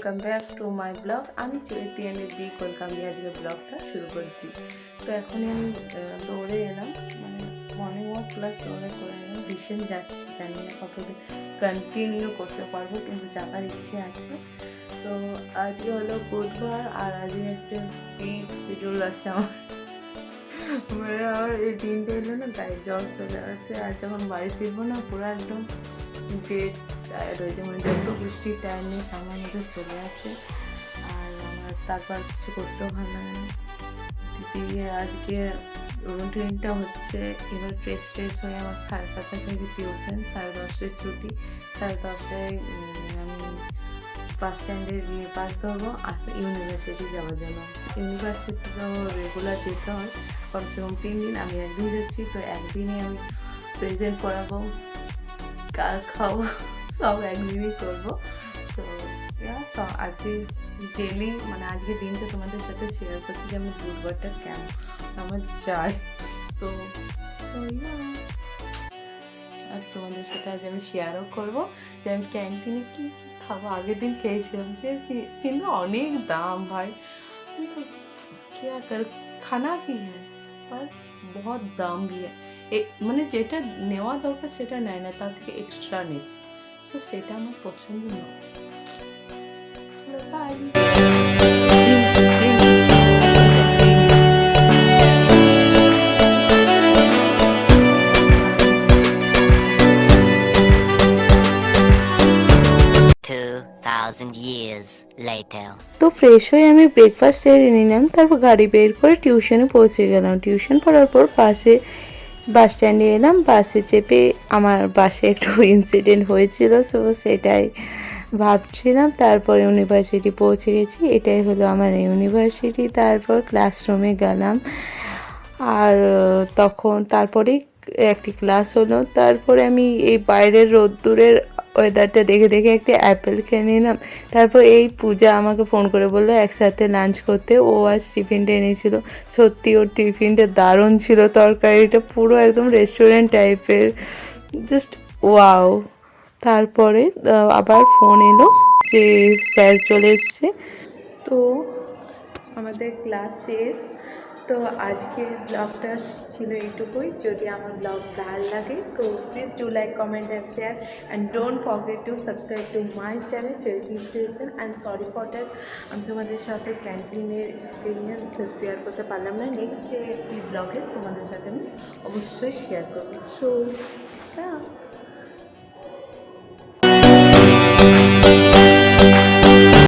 Welcome back to my blog. আমি চৈতি welcome দিয়ে আজকে ব্লগটা শুরু করছি। তো এখনই আমি দৌড়ে এলাম, মানে মর্নিং ওয়াক প্লাস দৌড়ে করে এলাম। ভীষণ যাচ্ছি, জানি না কতদিন কন্টিনিউ করতে পারবো, কিন্তু যাবার ইচ্ছে আছে। তো আজকে হলো বুধবার, আর আজকে একটা বিগ শিডিউল আছে আমার। মানে আমার এই দিনটা এলো না, তাই জল চলে আসে। আর যখন বাড়ি ফিরবো না, পুরো একদম ডেট টায়ার্ড হয়ে যায়, মানে যত বৃষ্টির টায়ার নিয়ে সামনের মধ্যে চলে আসে। আর আমার তারপর কিছু করতেও ভালো লাগে না। দিদি আজকে রুটিনটা হচ্ছে, এবার ট্রেস হয়ে আমার 7:30 থেকে টিউশন, 10:30টায় ছুটি। 10:30টায় আমি বাস স্ট্যান্ডে গিয়ে বাস ধরবো ইউনিভার্সিটি যাওয়ার জন্য। ইউনিভার্সিটি তো রেগুলার যেতে হয়, কমসে কম 3 দিন। আমি একদিন যাচ্ছি, তো একদিনে আমি প্রেজেন্ট করাবো, কার খাবো, সব একদিনই করবো। তো আজকে ডেলি, মানে আজকে দিনটা তোমাদের সাথে শেয়ার করছি যে আমি বুধবারটা কেন আমার চাই। তো আর তোমাদের সাথে আজ আমি শেয়ারও করবো যে আমি ক্যান্টিনে কী কী খাবো। আগের দিন খেয়েছিলাম যে, কিন্তু অনেক দাম ভাই। तो क्या कर, खाना भी है पर बहुत দাম भी है। মানে যেটা নেওয়া দরকার সেটা নেয় না, তার থেকে এক্সট্রা নিচ্ছে। তো সেটা আমার পছন্দ নয়। চলো বাই। তো ফ্রেশ হয়ে আমি ব্রেকফাস্ট সেরে নিলাম, তারপর গাড়ি বের করে টিউশনে পৌঁছে গেলাম। টিউশন পড়ার পর বাস স্ট্যান্ডে এলাম। বাসে চেপে আমার বাসে একটু ইনসিডেন্ট হয়েছিল, সো সেটাই ভাবছিলাম। তারপর ইউনিভার্সিটি পৌঁছে গেছি, এটাই হলো আমার ইউনিভার্সিটি। তারপর ক্লাসরুমে গেলাম, আর তারপরেই একটি ক্লাস হলো। তারপরে আমি এই বাইরের রোদ্দুরের ওয়েদারটা দেখে দেখে একটা অ্যাপেল খেয়ে নিলাম। তারপর এই পূজা আমাকে ফোন করে বললো একসাথে লাঞ্চ করতে। ও আজ টিফিনটা এনেছিল, সত্যি ওর টিফিনটা দারুণ ছিল। তরকারিটা পুরো একদম রেস্টুরেন্ট টাইপের, জাস্ট ওয়াও। তারপরে আবার ফোন এলো যে স্যার চলে এসছে। তো আমাদের ক্লাস শেষ। তো আজকের ব্লগটা ছিল এইটুকুই। যদি আমার ব্লগ ভালো লাগে তো please do like, comment and share, and don't forget to subscribe to my channel Chaiti station. And sorry for that, আমি তোমাদের সাথে ক্যান্টিনের এক্সপিরিয়েন্স শেয়ার করতে পারলাম না। নেক্সট ডে ব্লগে তোমাদের সাথে আমি অবশ্যই শেয়ার করবো। সো